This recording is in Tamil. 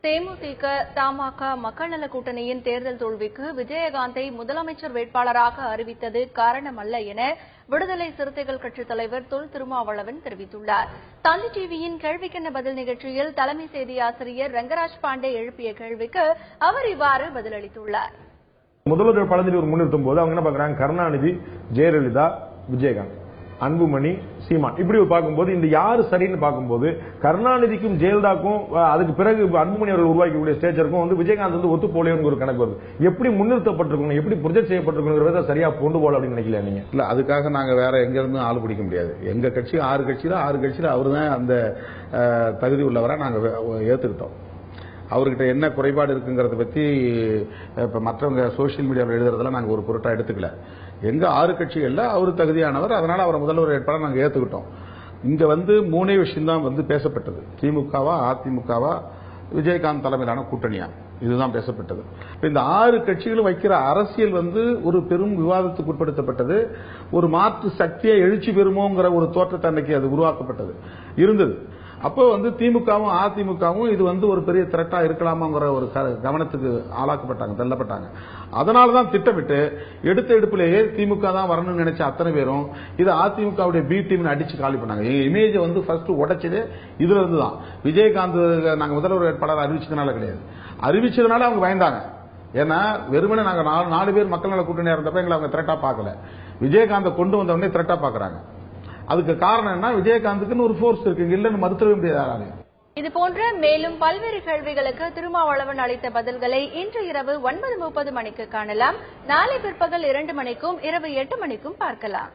தேமுதிக தமாக மக்கள் நல கூட்டணியின் தேர்தல் தோல்விக்கு விஜயகாந்தை முதலமைச்சர் வேட்பாளராக அறிவித்தது காரணமல்ல என விடுதலை சிறுத்தைகள் கட்சித் தலைவர் தொல் திருமாவளவன் தெரிவித்துள்ளார். தந்தி டிவியின் கேள்விக்கென்ன பதில் நிகழ்ச்சியில் தலைமை செய்தி ஆசிரியர் ரங்கராஜ் பாண்டே எழுப்பிய கேள்விக்கு அவர் இவ்வாறு பதிலளித்துள்ளார். முதல்வர் பழனிவேல் முன்னிறுத்தும் போது அவங்க என்ன பாக்குறாங்க, கருணாநிதி, ஜெயலலிதா, விஜயகாந்த், அன்புமணி, சீமான் இப்படி பார்க்கும்போது இந்த யாரு சரின்னு பார்க்கும்போது கருணாநிதிக்கும் ஜெயலலிதாக்கும் அதுக்கு பிறகு அன்புமணி அவர்கள் உருவாக்கக்கூடிய ஸ்டேச்சருக்கும் விஜயகாந்த் ஒத்து போலேன்னு ஒரு கணக்கு வருது. எப்படி முன்னிறுத்தப்பட்டிருக்கணும், எப்படி ப்ரொஜெக்ட் செய்யப்பட்டிருக்கணும் சரியா கொண்டு போல அப்படின்னு நினைக்கல நீங்க? இல்ல, அதுக்காக நாங்க வேற எங்க இருந்து ஆள் பிடிக்க முடியாது. எங்க கட்சி 6 கட்சியில அவரு தான் அந்த தகுதி உள்ளவரை நாங்க ஏத்துக்கிட்டோம். அவர்கிட்ட என்ன குறைபாடு இருக்குங்கிறத பத்தி இப்ப மற்றவங்க சோசியல் மீடியாவில் எழுதுறதெல்லாம் நாங்க ஒரு பொருட்டா எடுத்துக்கல. எங்க 6 கட்சிகள்ல அவர் தகுதியானவர், அதனால அவரை முதல்வர் வேட்பாளர் நாங்க ஏத்துக்கிட்டோம். இங்க 3 விஷயம் தான் பேசப்பட்டது. திமுகவா, அதிமுகவா, விஜயகாந்த் தலைமையிலான கூட்டணியா, இதுதான் பேசப்பட்டது. இந்த 6 கட்சிகளும் வைக்கிற அரசியல் ஒரு பெரும் விவாதத்துக்கு உட்படுத்தப்பட்டது. ஒரு மாற்று சக்தியை எழுச்சி பெறுமோங்கிற ஒரு தோற்றத்தை அன்னைக்கு அது உருவாக்கப்பட்டது இருந்தது. அப்போ திமுகவும் அதிமுகவும் இது ஒரு பெரிய திரட்டா இருக்கலாமாங்கிற ஒரு கவனத்துக்கு ஆளாக்கப்பட்டாங்க, தள்ளப்பட்டாங்க. அதனாலதான் திட்டமிட்டு எடுத்த எடுப்பிலேயே திமுக தான் வரணும்னு நினைச்ச அத்தனை பேரும் இது அதிமுகவுடைய பி டீம் அடிச்சு காலி பண்ணாங்க. எங்க இமேஜ் ஃபர்ஸ்ட் உடைச்சது இதுல இருந்துதான். விஜயகாந்த் நாங்க முதல்வர் வேட்பாளர் அறிவிச்சதுனால கிடையாது, அறிவிச்சதுனால அவங்க பயந்தாங்க. ஏன்னா வெறுமனே நாங்க 4 பேர் மக்கள் நல கூட்டணியா இருந்தப்ப எங்களை அவங்க திரட்டா பார்க்கல. விஜயகாந்த் கொண்டு வந்தவொடனே திரட்டா பாக்குறாங்க. அதுக்கு காரணம் என்ன, விஜயகாந்துக்குன்னு ஒரு ஃபோர்ஸ் இருக்கு, இல்லன்னு மறுத்தவே முடியாது. இதுபோன்ற மேலும் பல்வேறு கேள்விகளுக்கு திருமாவளவன் அளித்த பதில்களை இன்று இரவு 9:30 மணிக்கு காணலாம். நாளை பிற்பகல் 2 மணிக்கும் இரவு 8 மணிக்கும் பார்க்கலாம்.